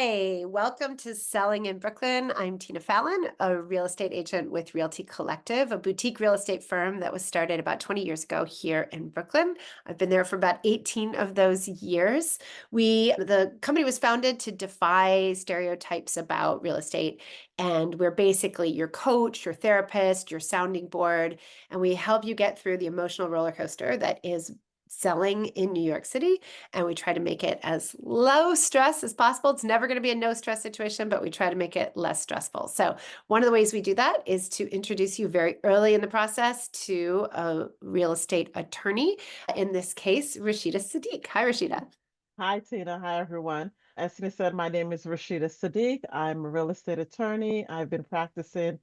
Hi, welcome to Selling in Brooklyn. I'm Tina Fallon, a real estate agent with Realty Collective, a boutique real estate firm that was started about 20 years ago here in Brooklyn. I've been there for about 18 of those years. The company was founded to defy stereotypes about real estate, and we're basically your coach, your therapist, your sounding board, and we help you get through the emotional roller coaster that is selling in New York City, and we try to make it as low stress as possible. It's never going to be a no stress situation, but we try to make it less stressful. So one of the ways we do that is to introduce you very early in the process to a real estate attorney. In this case, Rashida Sadiq. Hi, Rashida. Hi, Tina. Hi, everyone. As Tina said, my name is Rashida Sadiq. I'm a real estate attorney. I've been practicing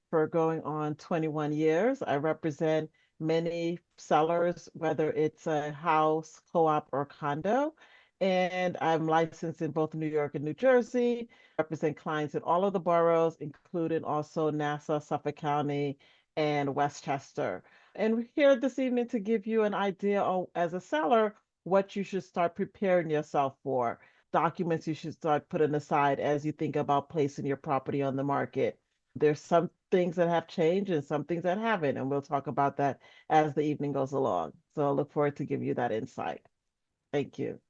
for going on 21 years. I represent many sellers, whether it's a house, co-op, or condo. And I'm licensed in both New York and New Jersey. I represent clients in all of the boroughs, including also Nassau, Suffolk County, and Westchester. And we're here this evening to give you an idea as a seller what you should start preparing yourself for, documents you should start putting aside as you think about placing your property on the market. There's some things that have changed and some things that haven't, and we'll talk about that as the evening goes along. So I look forward to give you that insight. Thank you.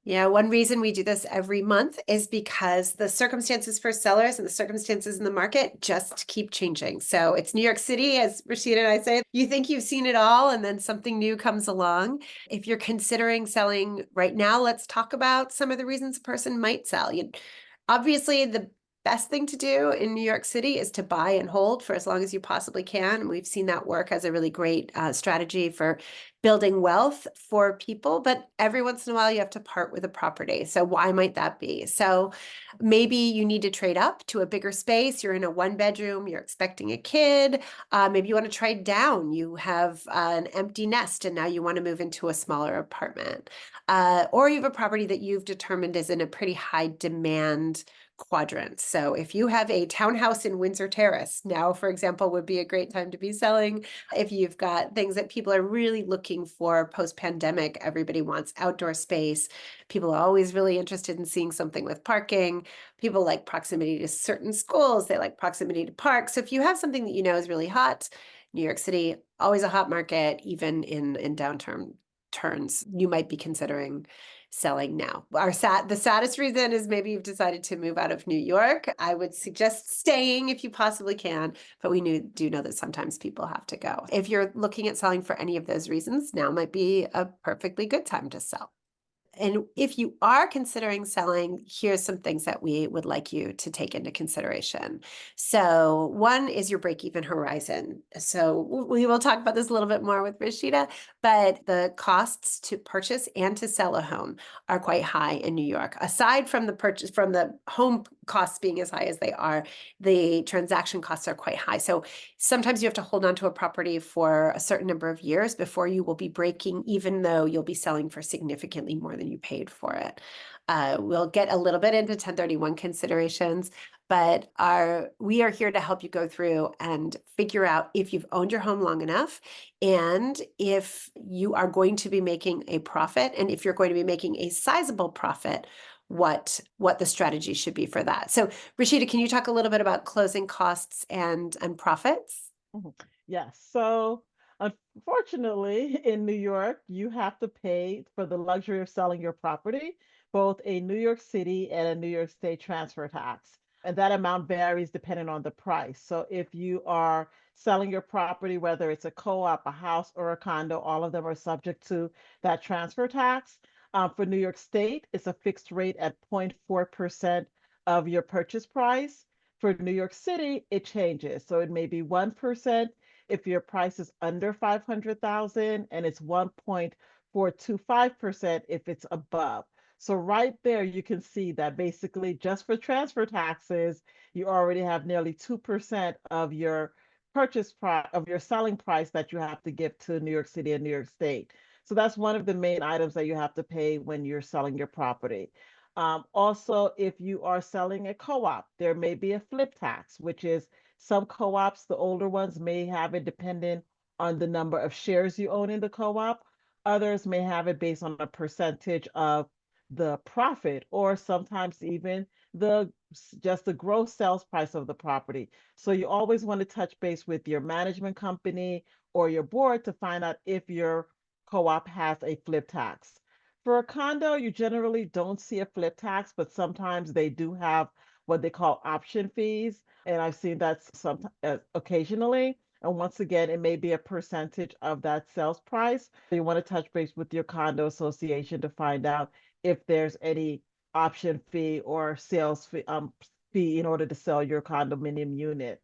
Yeah, one reason we do this every month is because the circumstances for sellers and the circumstances in the market just keep changing. So it's New York City, as Rashida and I say, you think you've seen it all, and then something new comes along. If you're considering selling right now, let's talk about some of the reasons a person might sell. Obviously, the best thing to do in New York City is to buy and hold for as long as you possibly can. And we've seen that work as a really great strategy for building wealth for people. But every once in a while, you have to part with a property. So why might that be? So maybe you need to trade up to a bigger space. You're in a one bedroom, you're expecting a kid. Maybe you want to trade down. You have an empty nest and now you want to move into a smaller apartment. Or you have a property that you've determined is in a pretty high demand quadrant. So if you have a townhouse in Windsor Terrace, now, for example, would be a great time to be selling. If you've got things that people are really looking for post-pandemic, everybody wants outdoor space. People are always really interested in seeing something with parking. People like proximity to certain schools. They like proximity to parks. So if you have something that you know is really hot, New York City, always a hot market, even in downturn turns, you might be considering selling now. The saddest reason is maybe you've decided to move out of New York. I would suggest staying if you possibly can, but do know that sometimes people have to go. If you're looking at selling for any of those reasons, now might be a perfectly good time to sell. And if you are considering selling, here's some things that we would like you to take into consideration. So one is your break-even horizon. So we will talk about this a little bit more with Rashida, but the costs to purchase and to sell a home are quite high in New York. Aside from the home costs being as high as they are, the transaction costs are quite high. So sometimes you have to hold on to a property for a certain number of years before you will be breaking, even though you'll be selling for significantly more than you paid for it. We'll get a little bit into 1031 considerations, but we are here to help you go through and figure out if you've owned your home long enough and if you are going to be making a profit, and if you're going to be making a sizable profit, what the strategy should be for that. So Rashida, can you talk a little bit about closing costs and profits? Mhm. Yes. So, unfortunately, in New York, you have to pay for the luxury of selling your property, both a New York City and a New York State transfer tax. And that amount varies depending on the price. So, if you are selling your property, whether it's a co-op, a house, or a condo, all of them are subject to that transfer tax. For New York State, it's a fixed rate at 0.4% of your purchase price. For New York City, it changes. So it may be 1% if your price is under 500,000, and it's 1.425% if it's above. So right there, you can see that basically just for transfer taxes, you already have nearly 2% of your purchase price, of your selling price that you have to give to New York City and New York State. So that's one of the main items that you have to pay when you're selling your property. Also, if you are selling a co-op, there may be a flip tax, which is some co-ops, the older ones may have it dependent on the number of shares you own in the co-op. Others may have it based on a percentage of the profit, or sometimes even the just the gross sales price of the property. So you always want to touch base with your management company or your board to find out if your co-op has a flip tax. For a condo, you generally don't see a flip tax, but sometimes they do have what they call option fees. And I've seen that some occasionally. And once again, it may be a percentage of that sales price. You want to touch base with your condo association to find out if there's any option fee or sales fee in order to sell your condominium unit.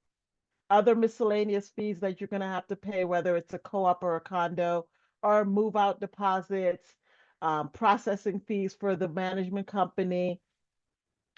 Other miscellaneous fees that you're going to have to pay, whether it's a co-op or a condo, or move out deposits, processing fees for the management company.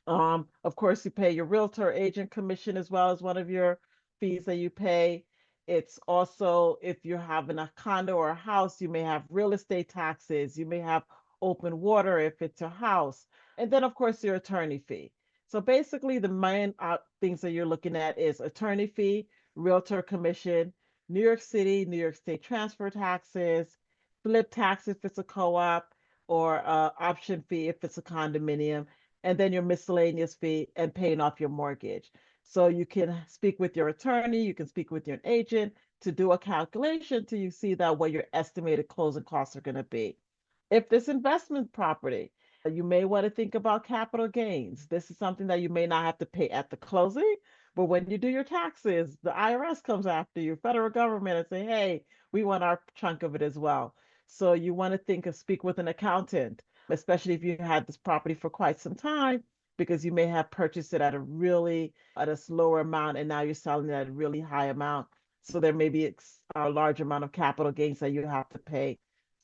Of course, you pay your realtor agent commission as well as one of your fees that you pay. It's also, if you're having a condo or a house, you may have real estate taxes, you may have open water if it's a house, and then of course your attorney fee. So basically, the main things that you're looking at is attorney fee, realtor commission, New York City, New York State transfer taxes, flip tax if it's a co-op, or option fee if it's a condominium, and then your miscellaneous fee and paying off your mortgage. So you can speak with your attorney, you can speak with your agent to do a calculation till you see that what your estimated closing costs are going to be. If this investment property, you may want to think about capital gains. This is something that you may not have to pay at the closing, but when you do your taxes, the IRS comes after you, federal government, and say, hey, we want our chunk of it as well. So you want to think of speak with an accountant, especially if you had this property for quite some time, because you may have purchased it at a slower amount and now you're selling it at a really high amount. So there may be a large amount of capital gains that you have to pay.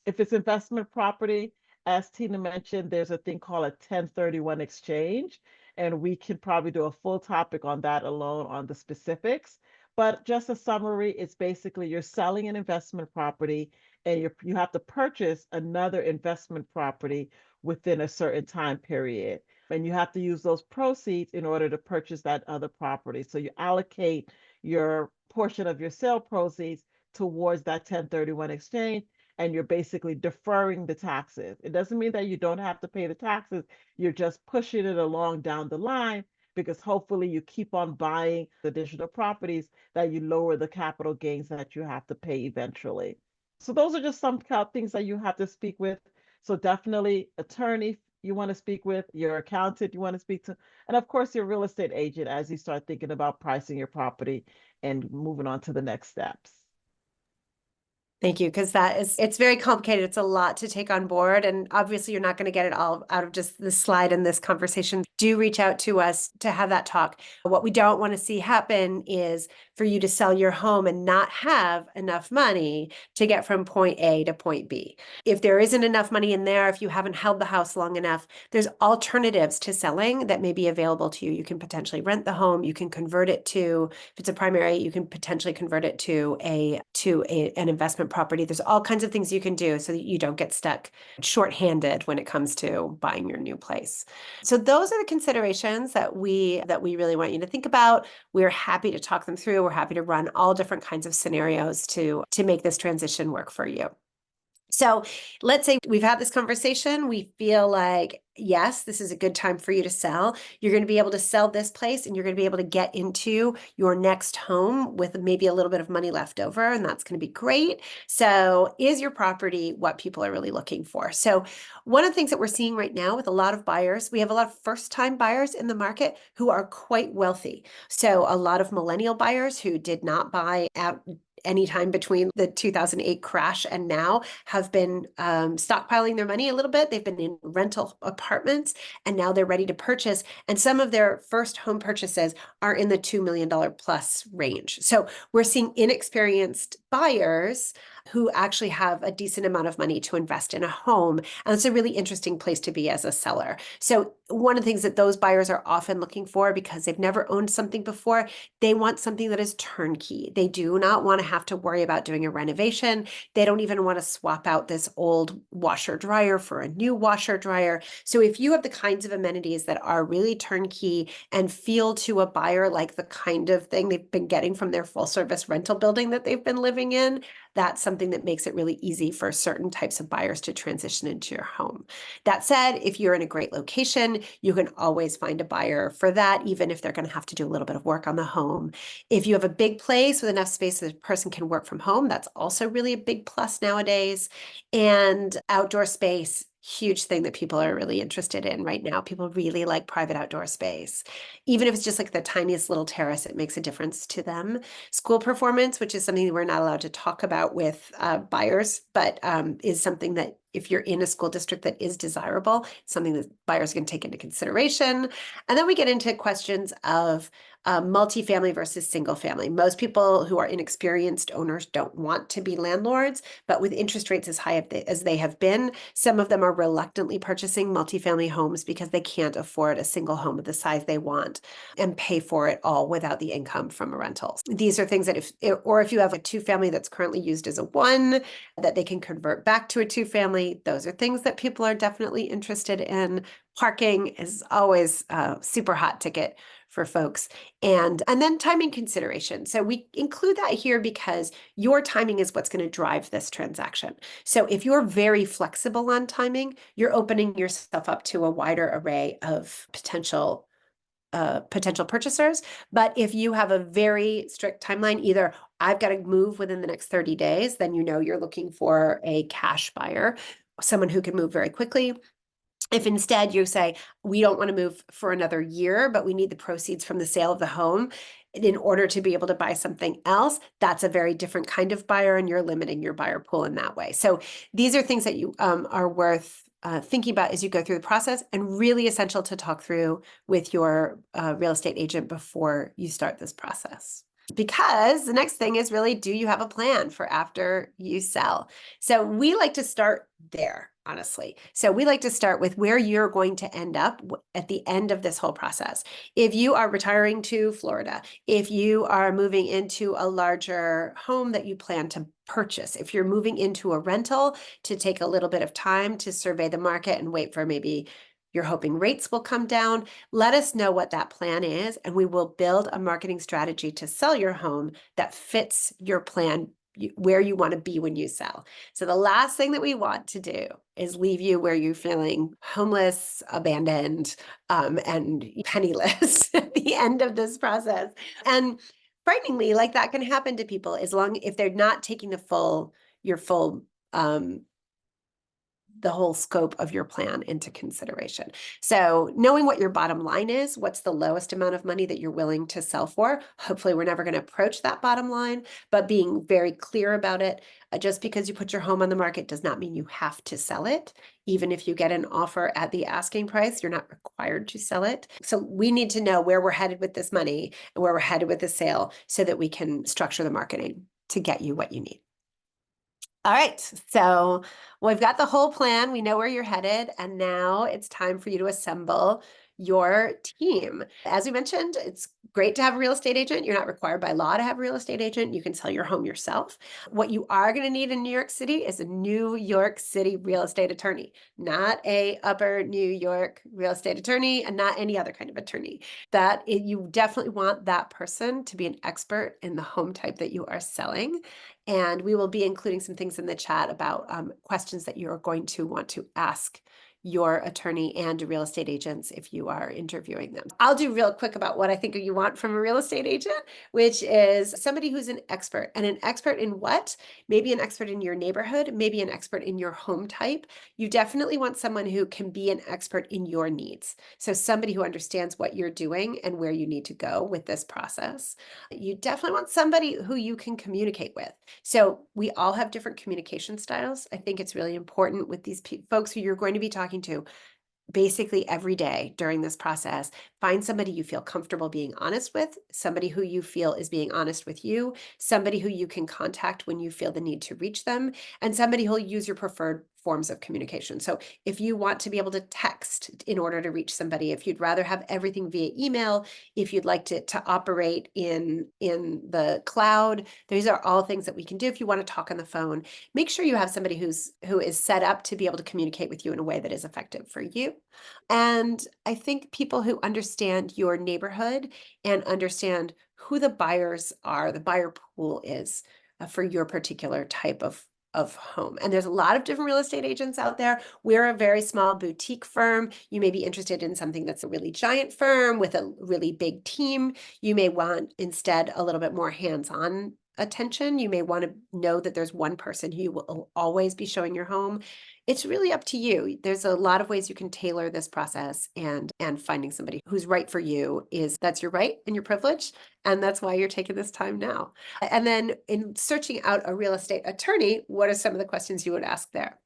If it's investment property, as Tina mentioned, there's a thing called a 1031 exchange, and we can probably do a full topic on that alone on the specifics. But just a summary, it's basically you're selling an investment property and you have to purchase another investment property within a certain time period. And you have to use those proceeds in order to purchase that other property. So you allocate your portion of your sale proceeds towards that 1031 exchange, and you're basically deferring the taxes. It doesn't mean that you don't have to pay the taxes. You're just pushing it along down the line because hopefully you keep on buying additional properties that you lower the capital gains that you have to pay eventually. So those are just some things that you have to speak with. So definitely attorney you want to speak with, your accountant you want to speak to, and of course your real estate agent as you start thinking about pricing your property and moving on to the next steps. Thank you, because it's very complicated. It's a lot to take on board. And obviously, you're not going to get it all out of just this slide and this conversation. Do reach out to us to have that talk. What we don't want to see happen is for you to sell your home and not have enough money to get from point A to point B. If there isn't enough money in there, if you haven't held the house long enough, there's alternatives to selling that may be available to you. You can potentially rent the home. You can convert it to, if it's a primary, you can potentially convert it to an investment property. There's all kinds of things you can do so that you don't get stuck shorthanded when it comes to buying your new place. So those are the considerations that we really want you to think about. We're happy to talk them through. We're happy to run all different kinds of scenarios to make this transition work for you. So let's say we've had this conversation. We feel like, yes, this is a good time for you to sell. You're going to be able to sell this place and you're going to be able to get into your next home with maybe a little bit of money left over, and that's going to be great. So is your property what people are really looking for? So one of the things that we're seeing right now with a lot of buyers, we have a lot of first-time buyers in the market who are quite wealthy. So a lot of millennial buyers who did not buy at anytime between the 2008 crash and now have been stockpiling their money a little bit. They've been in rental apartments and now they're ready to purchase. And some of their first home purchases are in the $2 million plus range. So we're seeing inexperienced buyers who actually have a decent amount of money to invest in a home. And it's a really interesting place to be as a seller. So one of the things that those buyers are often looking for, because they've never owned something before, they want something that is turnkey. They do not want to have to worry about doing a renovation. They don't even want to swap out this old washer dryer for a new washer dryer. So if you have the kinds of amenities that are really turnkey and feel to a buyer like the kind of thing they've been getting from their full service rental building that they've been living in, that's something that makes it really easy for certain types of buyers to transition into your home. That said, if you're in a great location, you can always find a buyer for that, even if they're going to have to do a little bit of work on the home. If you have a big place with enough space that a person can work from home, that's also really a big plus nowadays. And outdoor space, huge thing that people are really interested in right now. People really like private outdoor space. Even if it's just like the tiniest little terrace, it makes a difference to them. School performance, which is something we're not allowed to talk about with buyers, but is something that if you're in a school district that is desirable, something that buyers can take into consideration. And then we get into questions of multifamily versus single family. Most people who are inexperienced owners don't want to be landlords, but with interest rates as high as they have been, some of them are reluctantly purchasing multifamily homes because they can't afford a single home of the size they want and pay for it all without the income from a rental. These are things that if you have a two-family that's currently used as a one, that they can convert back to a two-family, those are things that people are definitely interested in. Parking is always a super hot ticket for folks. And then timing consideration. So we include that here because your timing is what's going to drive this transaction. So if you're very flexible on timing, you're opening yourself up to a wider array of potential purchasers. But if you have a very strict timeline, either I've got to move within the next 30 days, then you know you're looking for a cash buyer, someone who can move very quickly. If instead you say, we don't want to move for another year, but we need the proceeds from the sale of the home in order to be able to buy something else, that's a very different kind of buyer, and you're limiting your buyer pool in that way. So these are things that you are worth thinking about as you go through the process, and really essential to talk through with your real estate agent before you start this process. Because the next thing is really, do you have a plan for after you sell? So we like to start there, honestly. So we like to start with where you're going to end up at the end of this whole process. If you are retiring to Florida, if you are moving into a larger home that you plan to purchase, if you're moving into a rental to take a little bit of time to survey the market and wait for maybe you're hoping rates will come down, let us know what that plan is, and we will build a marketing strategy to sell your home that fits your plan, where you want to be when you sell. So the last thing that we want to do is leave you where you're feeling homeless, abandoned, and penniless at the end of this process. And frighteningly, like that can happen to people if they're not taking the whole scope of your plan into consideration. So knowing what your bottom line is, what's the lowest amount of money that you're willing to sell for? Hopefully we're never going to approach that bottom line, but being very clear about it. Just because you put your home on the market does not mean you have to sell it. Even if you get an offer at the asking price, you're not required to sell it. So we need to know where we're headed with this money and where we're headed with the sale so that we can structure the marketing to get you what you need. All right, so we've got the whole plan. We know where you're headed, and now it's time for you to assemble your team. As we mentioned, it's great to have a real estate agent. You're not required by law to have a real estate agent. You can sell your home yourself. What you are going to need in New York City is a New York City real estate attorney, not a upper New York real estate attorney, and not any other kind of attorney. You definitely want that person to be an expert in the home type that you are selling. And we will be including some things in the chat about questions that you're going to want to ask your attorney and real estate agents if you are interviewing them. I'll do real quick about what I think you want from a real estate agent, which is somebody who's an expert. And an expert in what? Maybe an expert in your neighborhood, maybe an expert in your home type. You definitely want someone who can be an expert in your needs. So somebody who understands what you're doing and where you need to go with this process. You definitely want somebody who you can communicate with. So we all have different communication styles. I think it's really important with these folks who you're going to be talking to basically every day during this process. Find somebody you feel comfortable being honest with, somebody who you feel is being honest with you, somebody who you can contact when you feel the need to reach them, and somebody who'll use your preferred forms of communication. So if you want to be able to text in order to reach somebody, if you'd rather have everything via email, if you'd like to operate in the cloud, these are all things that we can do. If you want to talk on the phone, make sure you have somebody who is set up to be able to communicate with you in a way that is effective for you. And I think people who understand your neighborhood and understand who the buyers are, the buyer pool is, for your particular type of home. And there's a lot of different real estate agents out there. We're a very small boutique firm. You may be interested in something that's a really giant firm with a really big team. You may want instead a little bit more hands-on attention. You may want to know that there's one person who will always be showing your home. It's really up to you. There's a lot of ways you can tailor this process, and finding somebody who's right for you is that's your right and your privilege, and that's why you're taking this time now. And then in searching out a real estate attorney, what are some of the questions you would ask there?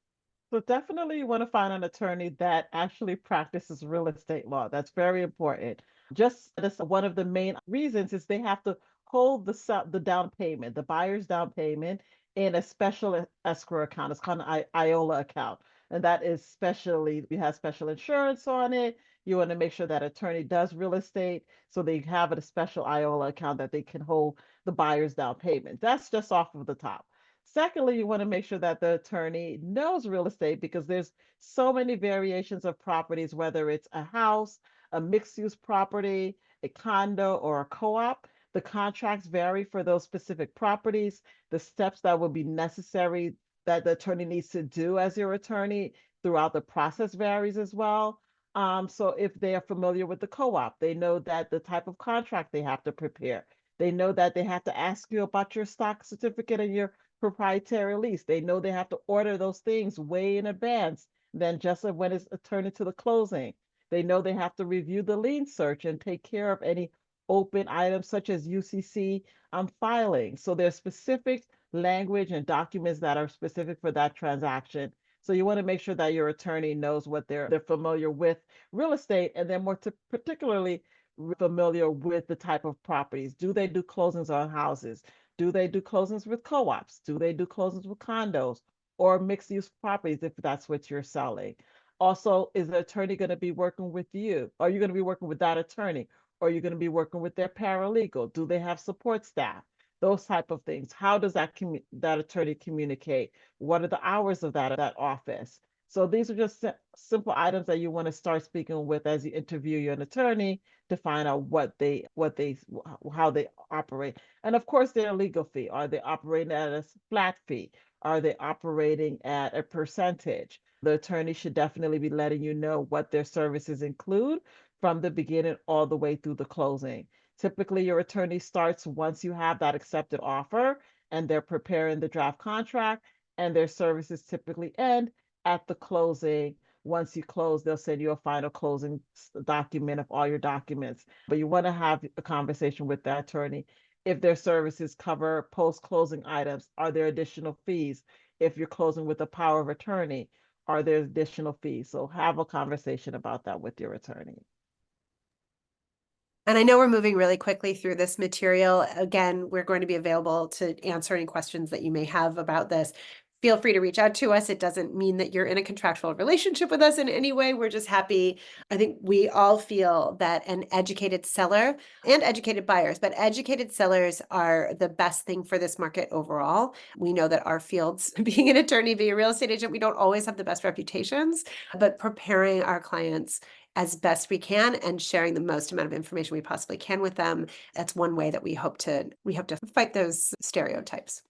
So definitely you want to find an attorney that actually practices real estate law. That's very important. Just that's one of the main reasons is they have to hold the down payment, the buyer's down payment in a special escrow account. It's called an IOLA account. And that is specially, you have special insurance on it. You want to make sure that attorney does real estate. So they have a special IOLA account that they can hold the buyer's down payment. That's just off of the top. Secondly, you want to make sure that the attorney knows real estate because there's so many variations of properties, whether it's a house, a mixed-use property, a condo, or a co-op. The contracts vary for those specific properties. The steps that will be necessary that the attorney needs to do as your attorney throughout the process varies as well. So if they are familiar with the co-op, they know that the type of contract they have to prepare. They know that they have to ask you about your stock certificate and your proprietary lease. They know they have to order those things way in advance than just when it's turning to the closing. They know they have to review the lien search and take care of any open items such as UCC filing. So there's specific language and documents that are specific for that transaction. So you want to make sure that your attorney knows what they're familiar with real estate, and then particularly familiar with the type of properties. Do they do closings on houses? Do they do closings with co-ops? Do they do closings with condos or mixed use properties if that's what you're selling? Also, is the attorney going to be working with you? Are you going to be working with that attorney? Or are you going to be working with their paralegal? Do they have support staff? Those type of things. How does that attorney communicate? What are the hours of that office? So these are just simple items that you want to start speaking with as you interview your attorney to find out how they operate. And of course, their legal fee. Are they operating at a flat fee? Are they operating at a percentage? The attorney should definitely be letting you know what their services include from the beginning all the way through the closing. Typically, your attorney starts once you have that accepted offer and they're preparing the draft contract, and their services typically end at the closing. Once you close, they'll send you a final closing document of all your documents. But you want to have a conversation with that attorney. If their services cover post-closing items, are there additional fees? If you're closing with a power of attorney, are there additional fees? So have a conversation about that with your attorney. And I know we're moving really quickly through this material. Again, we're going to be available to answer any questions that you may have about this. Feel free to reach out to us. It doesn't mean that you're in a contractual relationship with us in any way. We're just happy. I think we all feel that an educated seller and educated buyers, but educated sellers are the best thing for this market overall. We know that our fields, being an attorney, being a real estate agent, we don't always have the best reputations, but preparing our clients as best we can and sharing the most amount of information we possibly can with them. That's one way that we hope to fight those stereotypes.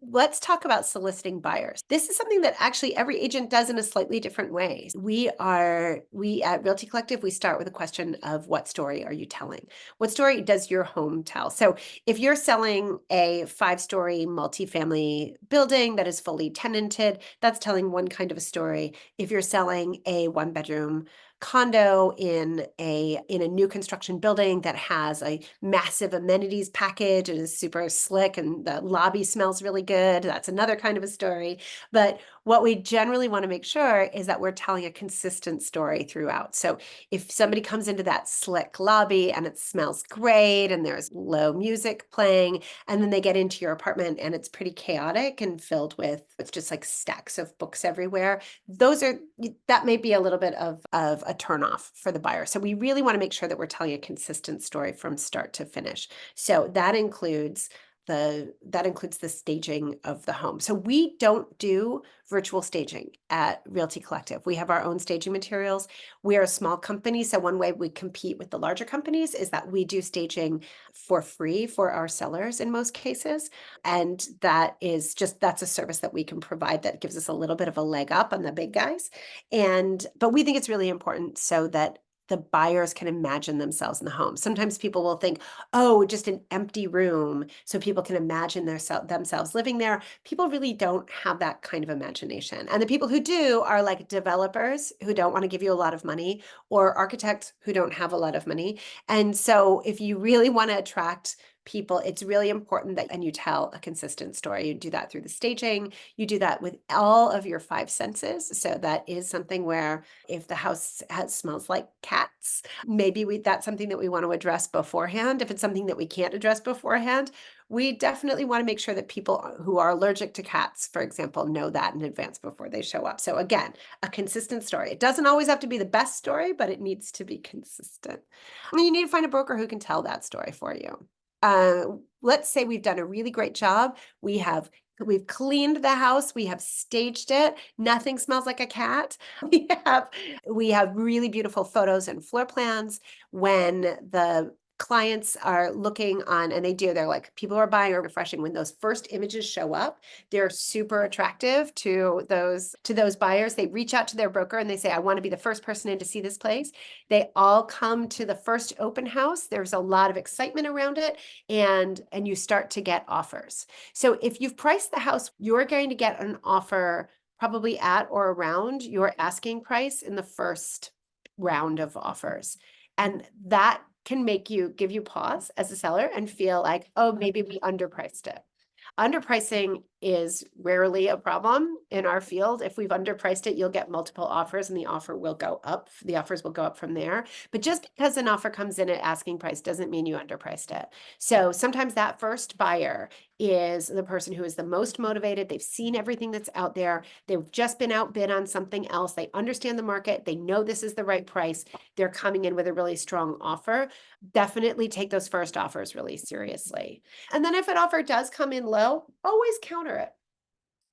Let's talk about soliciting buyers. This is something that actually every agent does in a slightly different way. We at Realty Collective, we start with a question of what story are you telling? What story does your home tell? So if you're selling a 5-story multifamily building that is fully tenanted, that's telling one kind of a story. If you're selling a 1-bedroom condo in a new construction building that has a massive amenities package and is super slick and the lobby smells really good, that's another kind of a story. But what we generally want to make sure is that we're telling a consistent story throughout. So if somebody comes into that slick lobby and it smells great and there's low music playing, and then they get into your apartment and it's pretty chaotic and filled with just like stacks of books everywhere, that may be a little bit of a turnoff for the buyer. So we really want to make sure that we're telling a consistent story from start to finish. So that includes that includes the staging of the home. So we don't do virtual staging at Realty Collective. We have our own staging materials. We are a small company, so one way we compete with the larger companies is that we do staging for free for our sellers in most cases. And that's a service that we can provide that gives us a little bit of a leg up on the big guys. But we think it's really important so that the buyers can imagine themselves in the home. Sometimes people will think, oh, just an empty room, so people can imagine themselves living there. People really don't have that kind of imagination. And the people who do are like developers who don't want to give you a lot of money, or architects who don't have a lot of money. And so if you really want to attract people, it's really important that and you tell a consistent story. You do that through the staging, you do that with all of your five senses. So that is something where if the house smells like cats, maybe that's something that we want to address beforehand. If it's something that we can't address beforehand, we definitely want to make sure that people who are allergic to cats, for example, know that in advance before they show up. So again, a consistent story. It doesn't always have to be the best story, but it needs to be consistent. And you need to find a broker who can tell that story for you. Let's say we've done a really great job. We've cleaned the house. We have staged it. Nothing smells like a cat. We have really beautiful photos and floor plans. When the clients are looking on, and they're like, people are buying or refreshing. When those first images show up, they're super attractive to those buyers. They reach out to their broker and they say, I want to be the first person in to see this place. They all come to the first open house. There's a lot of excitement around it, and you start to get offers. So if you've priced the house, you're going to get an offer probably at or around your asking price in the first round of offers. And that can give you pause as a seller and feel like, oh, maybe we underpriced it. Underpricing is rarely a problem in our field. If we've underpriced it, you'll get multiple offers and the offer will go up. The offers will go up from there. But just because an offer comes in at asking price doesn't mean you underpriced it. So sometimes that first buyer is the person who is the most motivated. They've seen everything that's out there. They've just been outbid on something else. They understand the market. They know this is the right price. They're coming in with a really strong offer. Definitely take those first offers really seriously. And then if an offer does come in low, always counter it.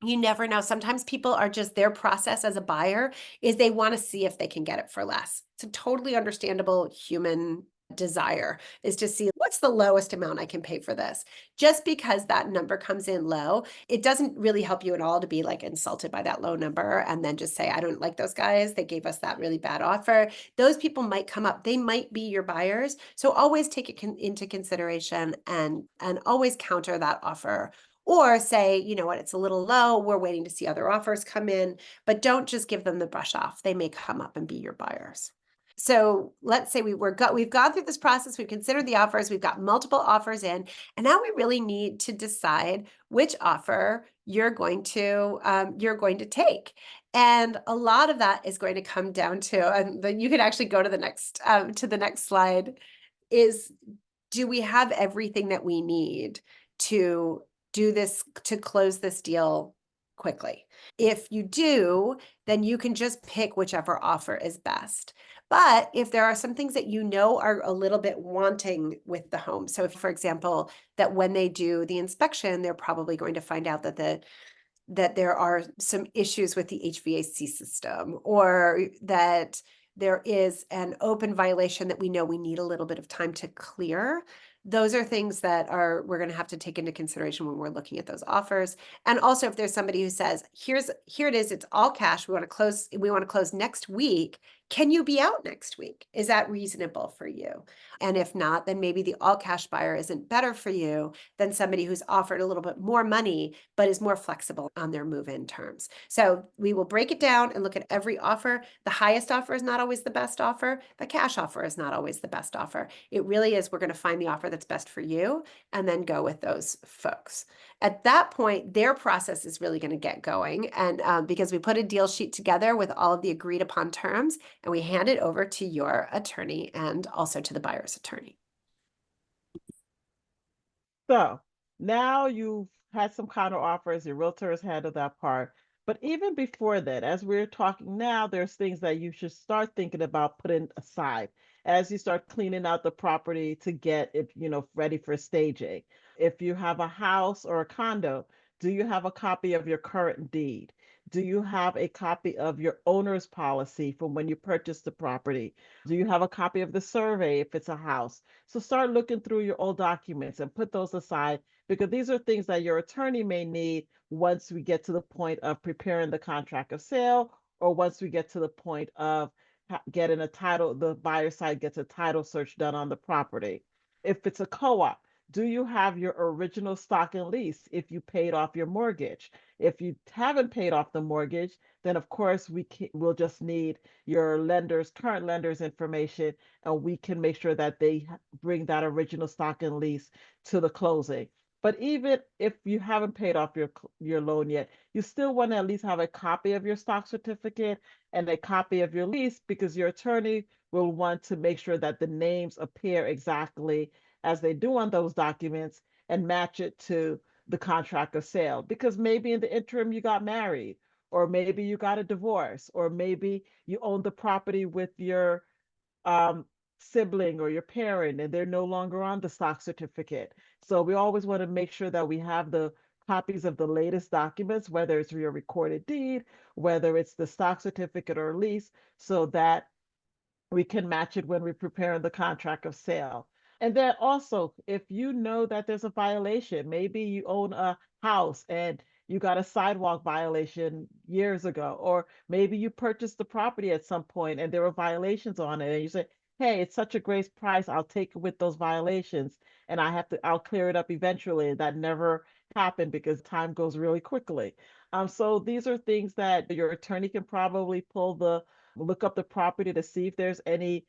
You never know. Sometimes people are just, their process as a buyer is they want to see if they can get it for less. It's a totally understandable human desire, is to see what's the lowest amount I can pay for this. Just because that number comes in low, it doesn't really help you at all to be like insulted by that low number and then just say, I don't like those guys. They gave us that really bad offer. Those people might come up. They might be your buyers. So always take it into consideration and always counter that offer. Or say, you know what, it's a little low. We're waiting to see other offers come in, but don't just give them the brush off. They may come up and be your buyers. So let's say we've gone through this process, we've considered the offers, we've got multiple offers in, and now we really need to decide which offer you're going to take. And a lot of that is going to come down to, and then you can actually go to the next slide, is do we have everything that we need to do this, to close this deal quickly? If you do, then you can just pick whichever offer is best. But if there are some things that you know are a little bit wanting with the home, so if, for example, that when they do the inspection, they're probably going to find out that there are some issues with the HVAC system, or that there is an open violation that we know we need a little bit of time to clear. Those are things that we're going to have to take into consideration when we're looking at those offers. And also, if there's somebody who says, here it is, it's all cash, we want to close next week. Can you be out next week? Is that reasonable for you? And if not, then maybe the all cash buyer isn't better for you than somebody who's offered a little bit more money, but is more flexible on their move-in terms. So we will break it down and look at every offer. The highest offer is not always the best offer. The cash offer is not always the best offer. It really is, we're going to find the offer that's best for you and then go with those folks. At that point, their process is really going to get going. And because we put a deal sheet together with all of the agreed upon terms, and we hand it over to your attorney and also to the buyer's attorney. So now you've had some counter offers, your realtor has handled that part. But even before that, as we're talking now, there's things that you should start thinking about putting aside. as you start cleaning out the property to get it, ready for staging. If you have a house or a condo, do you have a copy of your current deed? Do you have a copy of your owner's policy from when you purchased the property? Do you have a copy of the survey if it's a house? So start looking through your old documents and put those aside, because these are things that your attorney may need once we get to the point of preparing the contract of sale, or once we get to the point of getting a title, the buyer side gets a title search done on the property. If it's a co-op, do you have your original stock and lease if you paid off your mortgage? If you haven't paid off the mortgage, then of course we'll just need your current lender's information, and we can make sure that they bring that original stock and lease to the closing. But even if you haven't paid off your loan yet, you still want to at least have a copy of your stock certificate and a copy of your lease, because your attorney will want to make sure that the names appear exactly as they do on those documents and match it to the contract of sale. Because maybe in the interim you got married, or maybe you got a divorce, or maybe you own the property with your um, sibling or your parent and they're no longer on the stock certificate. So we always want to make sure that we have the copies of the latest documents, whether it's your recorded deed, whether it's the stock certificate or lease, so that we can match it when we're preparing the contract of sale. And then also, if you know that there's a violation, maybe you own a house and you got a sidewalk violation years ago, or maybe you purchased the property at some point and there were violations on it, and you say, hey, it's such a great price, I'll take it with those violations, and I'll clear it up eventually. That never happened because time goes really quickly. So these are things that your attorney can probably look up the property to see if there's any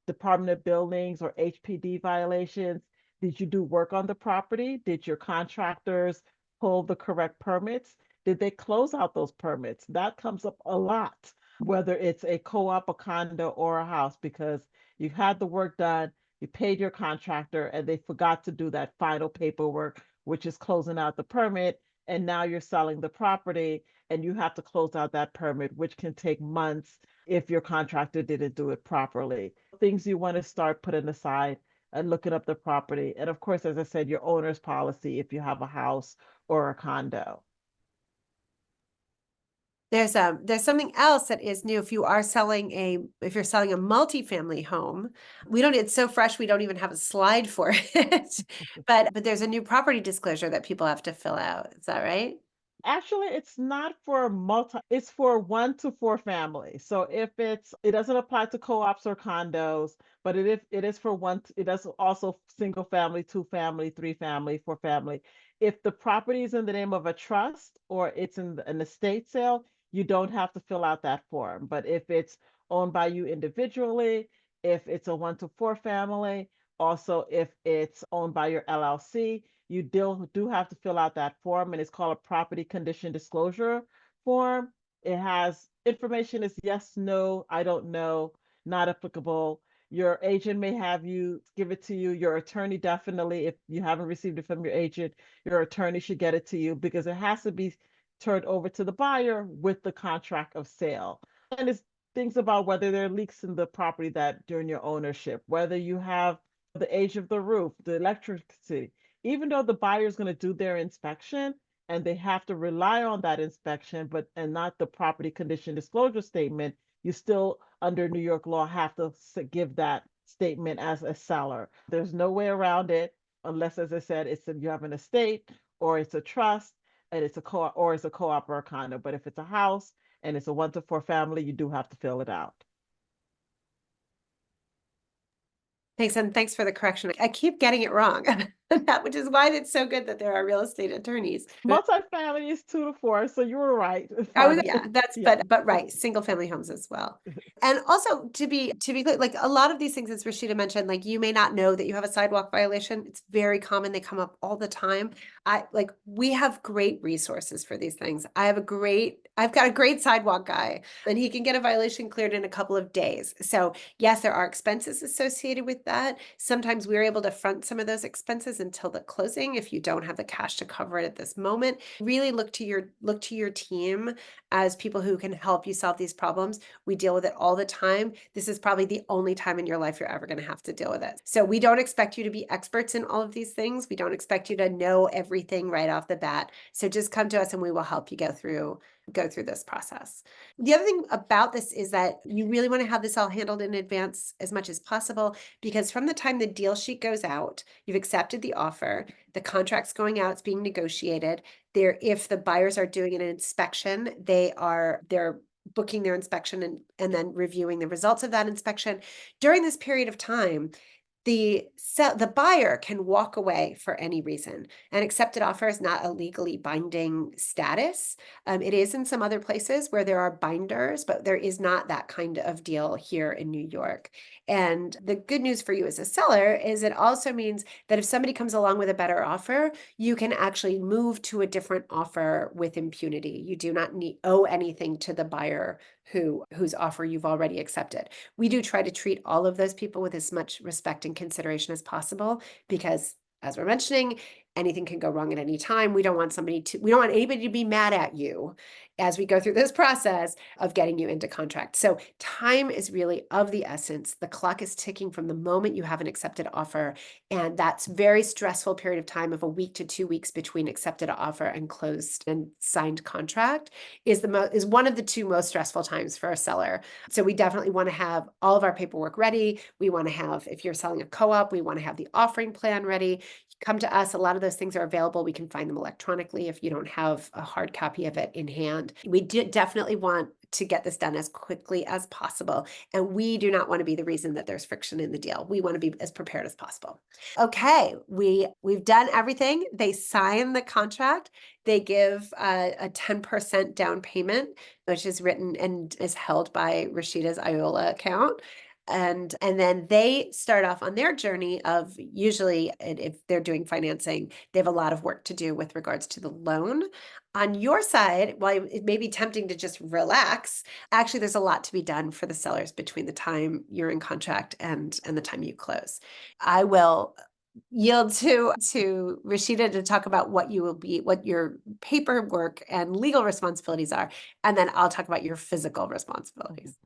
Department of Buildings or HPD violations. Did you do work on the property? Did your contractors pull the correct permits? Did they close out those permits? That comes up a lot, whether it's a co-op, a condo, or a house, because you had the work done, you paid your contractor, and they forgot to do that final paperwork, which is closing out the permit. And now you're selling the property and you have to close out that permit, which can take months if your contractor didn't do it properly. Things you want to start putting aside and looking up the property. And of course, as I said, your owner's policy if you have a house or a condo. There's something else that is new. If you're selling a multifamily home, it's so fresh, we don't even have a slide for it. But there's a new property disclosure that people have to fill out. Is that right? Actually, it's not for it's for 1 to 4 families. So it doesn't apply to co-ops or condos, but it is for it does also single family, 2 family, 3 family, 4 family. If the property is in the name of a trust or it's in an estate sale, you don't have to fill out that form. But if it's owned by you individually, if it's a 1 to 4 family, also if it's owned by your LLC, you do have to fill out that form, and it's called a property condition disclosure form. It has information is yes, no, I don't know, not applicable. Your agent may have you give it to you. Your attorney definitely, if you haven't received it from your agent, your attorney should get it to you, because it has to be turned over to the buyer with the contract of sale. And it's things about whether there are leaks in the property that during your ownership, whether you have the age of the roof, the electricity. Even though the buyer is going to do their inspection and they have to rely on that inspection, and not the property condition disclosure statement, you still, under New York law, have to give that statement as a seller. There's no way around it, unless, as I said, you have an estate or it's a trust and it's a co-op or a condo. But if it's a house and it's a 1 to 4 family, you do have to fill it out. Thanks, and thanks for the correction. I keep getting it wrong, which is why it's so good that there are real estate attorneys. Multifamily is 2 to 4, so you were right. Yeah, Yeah. but right, single family homes as well. And also to be clear, like a lot of these things, as Rashida mentioned, like you may not know that you have a sidewalk violation. It's very common. They come up all the time. We have great resources for these things. I've got a great sidewalk guy, and he can get a violation cleared in a couple of days. So yes, there are expenses associated with that. Sometimes we're able to front some of those expenses until the closing if you don't have the cash to cover it at this moment. Really look to your team as people who can help you solve these problems. We deal with it all the time. This is probably the only time in your life you're ever going to have to deal with it. So we don't expect you to be experts in all of these things. We don't expect you to know everything right off the bat. So just come to us and we will help you go through this process. The other thing about this is that you really want to have this all handled in advance as much as possible, because from the time the deal sheet goes out, you've accepted the offer, the contract's going out, it's being negotiated. There, if the buyers are doing an inspection, they're booking their inspection and then reviewing the results of that inspection. During this period of time, the buyer can walk away for any reason. An accepted offer is not a legally binding status. It is in some other places where there are binders, but there is not that kind of deal here in New York. And the good news for you as a seller is it also means that if somebody comes along with a better offer, you can actually move to a different offer with impunity. You do not owe anything to the buyer whose offer you've already accepted. We do try to treat all of those people with as much respect and consideration as possible, because as we're mentioning, anything can go wrong at any time. We don't want anybody to be mad at you as we go through this process of getting you into contract. So time is really of the essence. The clock is ticking from the moment you have an accepted offer. And that's very stressful period of time of a week to 2 weeks between accepted offer and closed and signed contract is one of the two most stressful times for a seller. So we definitely want to have all of our paperwork ready. We want to have, if you're selling a co-op, we want to have the offering plan ready. Come to us. A lot of those things are available. We can find them electronically if you don't have a hard copy of it in hand. We definitely want to get this done as quickly as possible. And we do not want to be the reason that there's friction in the deal. We want to be as prepared as possible. Okay, we've done everything. They sign the contract. They give a 10% down payment, which is written and is held by Rashida's Iola account. And then they start off on their journey of, usually if they're doing financing, they have a lot of work to do with regards to the loan. On your side, while it may be tempting to just relax, actually there's a lot to be done for the sellers between the time you're in contract and the time you close. I will yield to Rashida to talk about what your paperwork and legal responsibilities are, and then I'll talk about your physical responsibilities.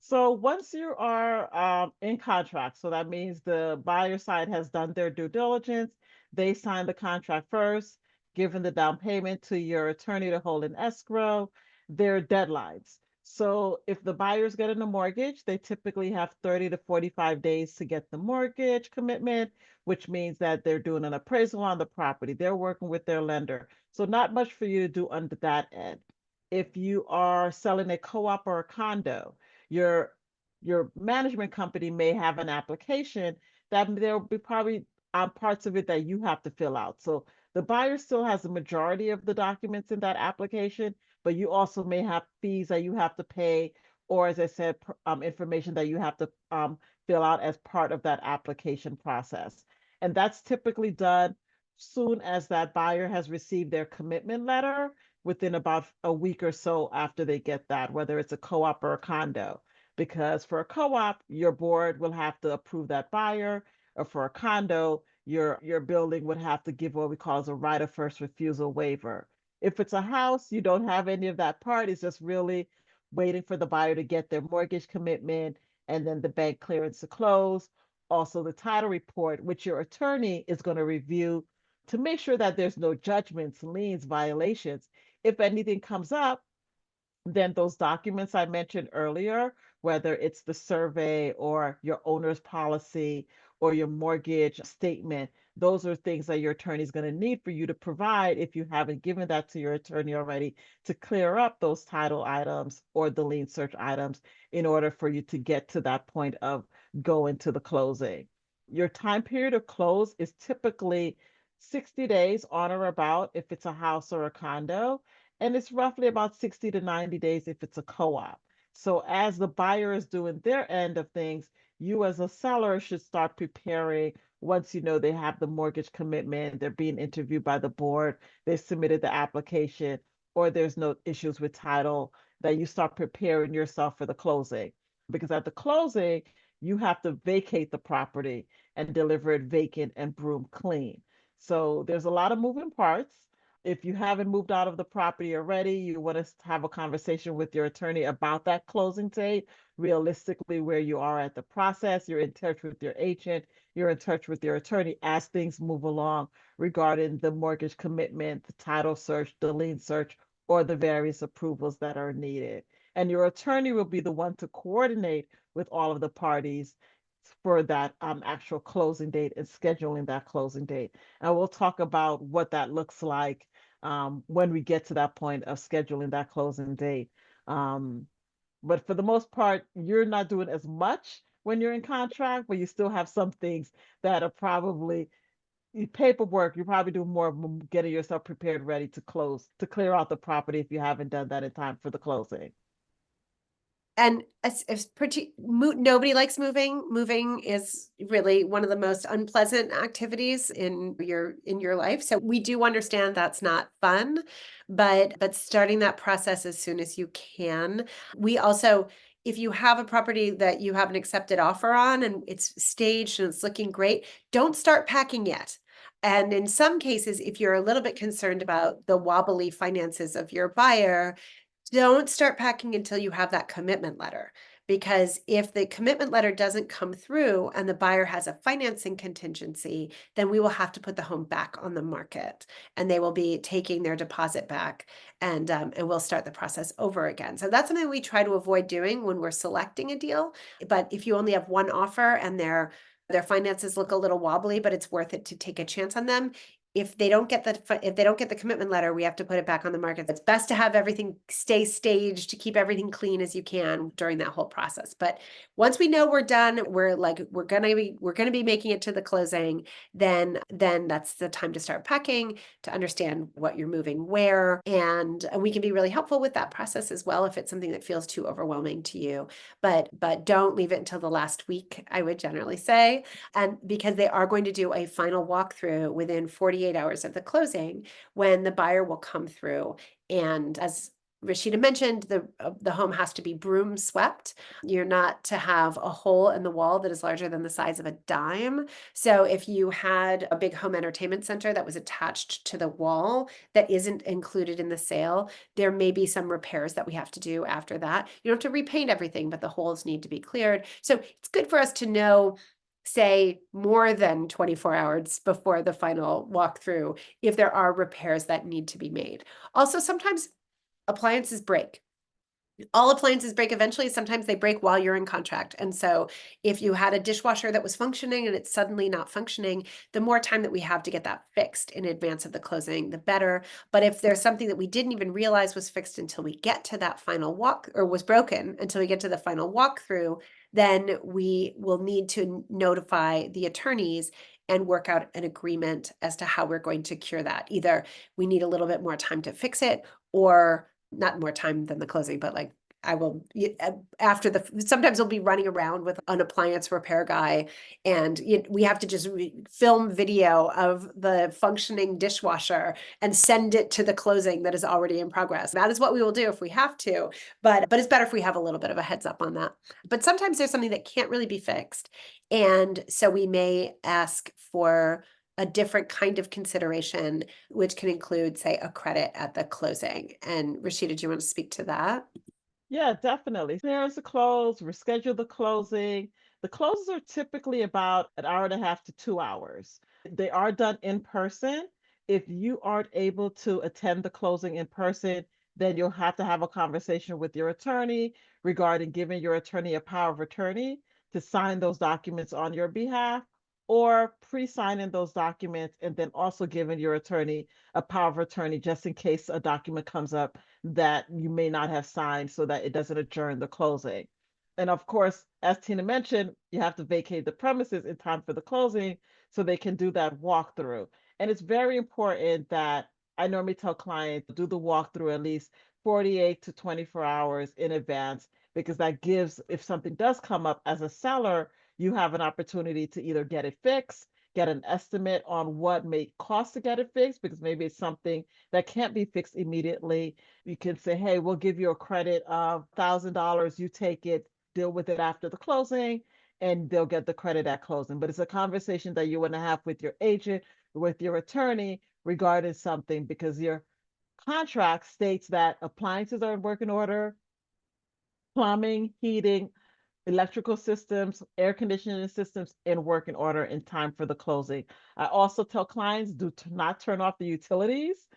So once you are in contract, so that means the buyer side has done their due diligence. They sign the contract first, given the down payment to your attorney to hold in escrow. There are deadlines. So if the buyer's getting a mortgage, they typically have 30 to 45 days to get the mortgage commitment, which means that they're doing an appraisal on the property. They're working with their lender. So not much for you to do under that end. If you are selling a co-op or a condo, your your management company may have an application that there will be probably parts of it that you have to fill out. So the buyer still has the majority of the documents in that application, but you also may have fees that you have to pay, or as I said, information that you have to fill out as part of that application process. And that's typically done soon as that buyer has received their commitment letter, within about a week or so after they get that, whether it's a co-op or a condo. Because for a co-op, your board will have to approve that buyer, or for a condo, your building would have to give what we call as a right of first refusal waiver. If it's a house, you don't have any of that part. It's just really waiting for the buyer to get their mortgage commitment and then the bank clearance to close. Also, the title report, which your attorney is going to review to make sure that there's no judgments, liens, violations. If anything comes up, then those documents I mentioned earlier, whether it's the survey or your owner's policy or your mortgage statement, those are things that your attorney is going to need for you to provide if you haven't given that to your attorney already, to clear up those title items or the lien search items in order for you to get to that point of going to the closing. Your time period of close is typically 60 days on or about if it's a house or a condo, and it's roughly about 60 to 90 days if it's a co-op. So as the buyer is doing their end of things, you as a seller should start preparing once you know they have the mortgage commitment, they're being interviewed by the board, they submitted the application, or there's no issues with title, that you start preparing yourself for the closing. Because at the closing, you have to vacate the property and deliver it vacant and broom clean. So there's a lot of moving parts. If you haven't moved out of the property already, you want to have a conversation with your attorney about that closing date, realistically where you are at the process. You're in touch with your agent, you're in touch with your attorney as things move along regarding the mortgage commitment, the title search, the lien search, or the various approvals that are needed. And your attorney will be the one to coordinate with all of the parties for that actual closing date and scheduling that closing date. And we'll talk about what that looks like when we get to that point of scheduling that closing date. Um, but for the most part, you're not doing as much when you're in contract, but you still have some things that are probably paperwork. You're probably doing more of getting yourself prepared, ready to close, to clear out the property if you haven't done that in time for the closing. And as pretty nobody likes moving. Moving is really one of the most unpleasant activities in your life. So we do understand that's not fun, but starting that process as soon as you can. We also, if you have a property that you have an accepted offer on and it's staged and it's looking great, don't start packing yet. And in some cases, if you're a little bit concerned about the wobbly finances of your buyer, don't start packing until you have that commitment letter. Because if the commitment letter doesn't come through and the buyer has a financing contingency, then we will have to put the home back on the market and they will be taking their deposit back and we'll start the process over again. So that's something we try to avoid doing when we're selecting a deal. But if you only have one offer and their finances look a little wobbly, but it's worth it to take a chance on them, if they don't get the commitment letter, we have to put it back on the market. It's best to have everything stay staged to keep everything clean as you can during that whole process. But once we know we're done, we're gonna be making it to the closing, then that's the time to start packing, to understand what you're moving where, and we can be really helpful with that process as well if it's something that feels too overwhelming to you. But don't leave it until the last week, I would generally say. And because they are going to do a final walkthrough within 48 hours of the closing, when the buyer will come through. And as Rashida mentioned, the home has to be broom swept. You're not to have a hole in the wall that is larger than the size of a dime. So if you had a big home entertainment center that was attached to the wall that isn't included in the sale, there may be some repairs that we have to do after that. You don't have to repaint everything, but the holes need to be cleared. So it's good for us to know, say, more than 24 hours before the final walkthrough if there are repairs that need to be made. Also, sometimes appliances break. All appliances break eventually. Sometimes they break while you're in contract. And so if you had a dishwasher that was functioning and it's suddenly not functioning, the more time that we have to get that fixed in advance of the closing, the better. But if there's something that we didn't even realize was fixed until we get to that final walk, or was broken until we get to the final walkthrough, then we will need to notify the attorneys and work out an agreement as to how we're going to cure that. Either we need a little bit more time to fix it, or not more time than the closing, but like I will after sometimes we'll be running around with an appliance repair guy and we have to just film video of the functioning dishwasher and send it to the closing that is already in progress. That is what we will do if we have to, but it's better if we have a little bit of a heads up on that. But sometimes there's something that can't really be fixed. And so we may ask for a different kind of consideration, which can include, say, a credit at the closing. And Rashida, do you want to speak to that? Yeah, definitely. There's a close, reschedule the closing. The closes are typically about an hour and a half to 2 hours. They are done in person. If you aren't able to attend the closing in person, then you'll have to have a conversation with your attorney regarding giving your attorney a power of attorney to sign those documents on your behalf, or pre-signing those documents and then also giving your attorney a power of attorney just in case a document comes up that you may not have signed so that it doesn't adjourn the closing. And of course, as Tina mentioned, you have to vacate the premises in time for the closing so they can do that walkthrough. And it's very important that I normally tell clients do the walkthrough at least 48 to 24 hours in advance, because that gives, if something does come up as a seller, you have an opportunity to either get it fixed, get an estimate on what may cost to get it fixed, because maybe it's something that can't be fixed immediately. You can say, hey, we'll give you a credit of $1,000. You take it, deal with it after the closing. and they'll get the credit at closing. But it's a conversation that you want to have with your agent, with your attorney regarding something, because your contract states that appliances are in working order, plumbing, heating, electrical systems, air conditioning systems in working order in time for the closing. I also tell clients not turn off the utilities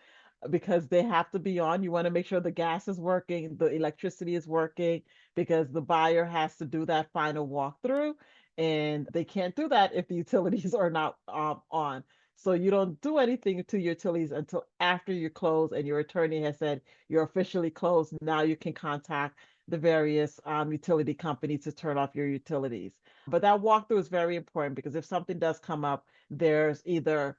because they have to be on. You want to make sure the gas is working, the electricity is working, because the buyer has to do that final walkthrough, and they can't do that if the utilities are not on. So you don't do anything to your utilities until after you close and your attorney has said you're officially closed. Now you can contact the various utility companies to turn off your utilities. But that walkthrough is very important, because if something does come up, there's either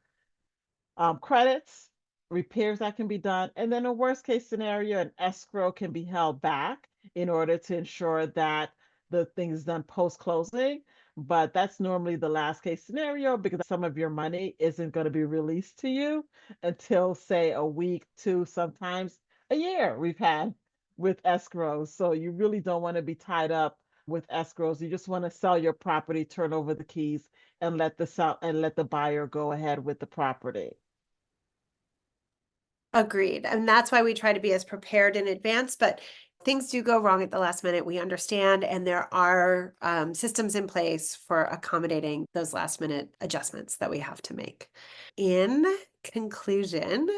credits, repairs that can be done, and then a worst case scenario, an escrow can be held back in order to ensure that the thing is done post closing. But that's normally the last case scenario, because some of your money isn't going to be released to you until, say, a week, two, sometimes a year we've had with escrows. So you really don't want to be tied up with escrows. You just want to sell your property, turn over the keys, and let the buyer go ahead with the property. Agreed. And that's why we try to be as prepared in advance, but things do go wrong at the last minute. We understand, and there are systems in place for accommodating those last minute adjustments that we have to make. In conclusion,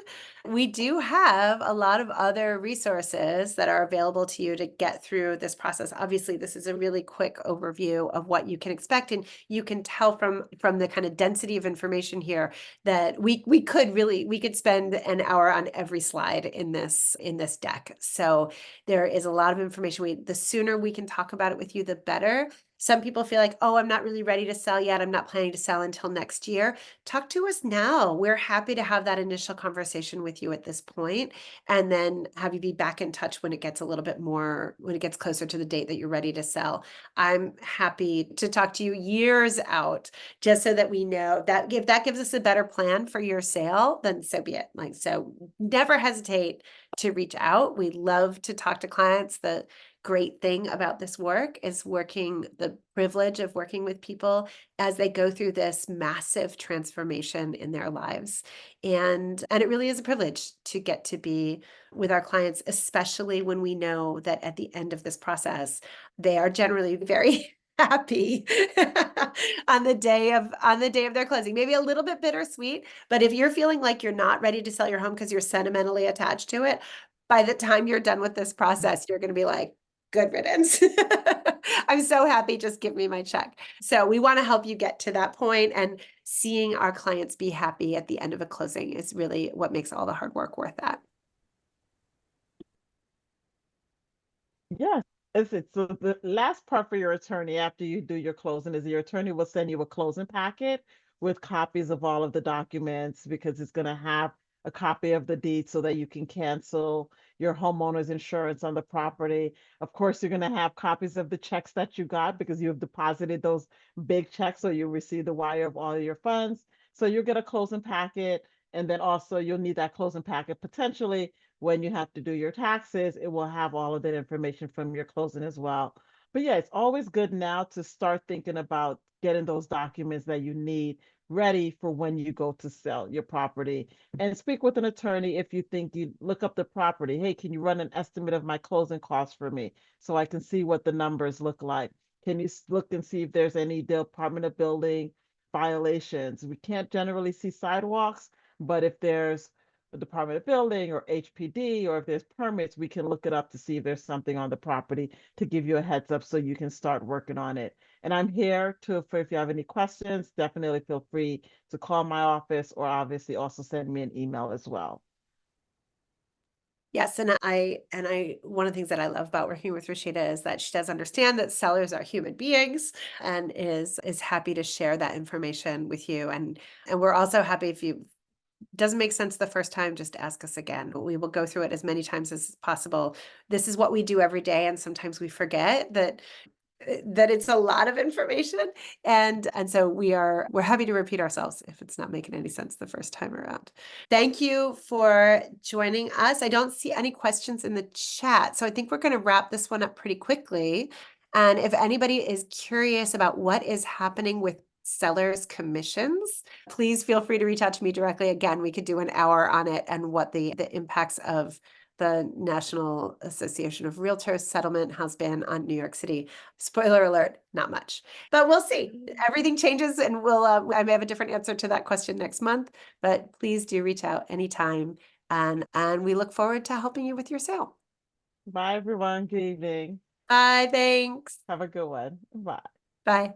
we do have a lot of other resources that are available to you to get through this process. Obviously, this is a really quick overview of what you can expect, and you can tell from the kind of density of information here that we could spend an hour on every slide in this deck. So there is a lot of information. The sooner we can talk about it with you, the better. Some people feel like, oh, I'm not really ready to sell yet. I'm not planning to sell until next year. Talk to us now. We're happy to have that initial conversation with you at this point, and then have you be back in touch when it gets a little bit more, when it gets closer to the date that you're ready to sell. I'm happy to talk to you years out, just so that we know that if that gives us a better plan for your sale, then so be it. Like, so never hesitate to reach out. We love to talk to clients. The great thing about this work is the privilege of working with people as they go through this massive transformation in their lives. And it really is a privilege to get to be with our clients, especially when we know that at the end of this process, they are generally very happy on the day of their closing. Maybe a little bit bittersweet, but if you're feeling like you're not ready to sell your home because you're sentimentally attached to it, by the time you're done with this process, you're going to be like, good riddance. I'm so happy. Just give me my check. So we want to help you get to that point, and seeing our clients be happy at the end of a closing is really what makes all the hard work worth that. Yes. Is it so the last part for your attorney after you do your closing is your attorney will send you a closing packet with copies of all of the documents, because it's going to have a copy of the deed so that you can cancel your homeowner's insurance on the property. Of course, you're going to have copies of the checks that you got, because you have deposited those big checks, so you receive the wire of all your funds. So you'll get a closing packet, and then also you'll need that closing packet potentially when you have to do your taxes. It will have all of that information from your closing as well. But yeah, it's always good now to start thinking about getting those documents that you need ready for when you go to sell your property. And speak with an attorney if you think you look up the property. Hey, can you run an estimate of my closing costs for me so I can see what the numbers look like? Can you look and see if there's any Department of Building violations? We can't generally see sidewalks, but if there's the Department of Building or HPD, or if there's permits, we can look it up to see if there's something on the property to give you a heads up so you can start working on it. And I'm here for if you have any questions, definitely feel free to call my office, or obviously also send me an email as well. Yes, and one of the things that I love about working with Rashida is that she does understand that sellers are human beings, and is happy to share that information with you. And we're also happy if you doesn't make sense the first time, just ask us again. We will go through it as many times as possible. This is what we do every day, and sometimes we forget that it's a lot of information, and so we're happy to repeat ourselves if it's not making any sense the first time around. Thank you for joining us. I don't see any questions in the chat, so I think we're going to wrap this one up pretty quickly. And if anybody is curious about what is happening with sellers' commissions, please feel free to reach out to me directly. Again, we could do an hour on it and what the impacts of the National Association of Realtors settlement has been on New York City. Spoiler alert, not much, but we'll see. Everything changes, and I may have a different answer to that question next month, but please do reach out anytime. And we look forward to helping you with your sale. Bye, everyone. Good evening. Bye, thanks. Have a good one. Bye. Bye.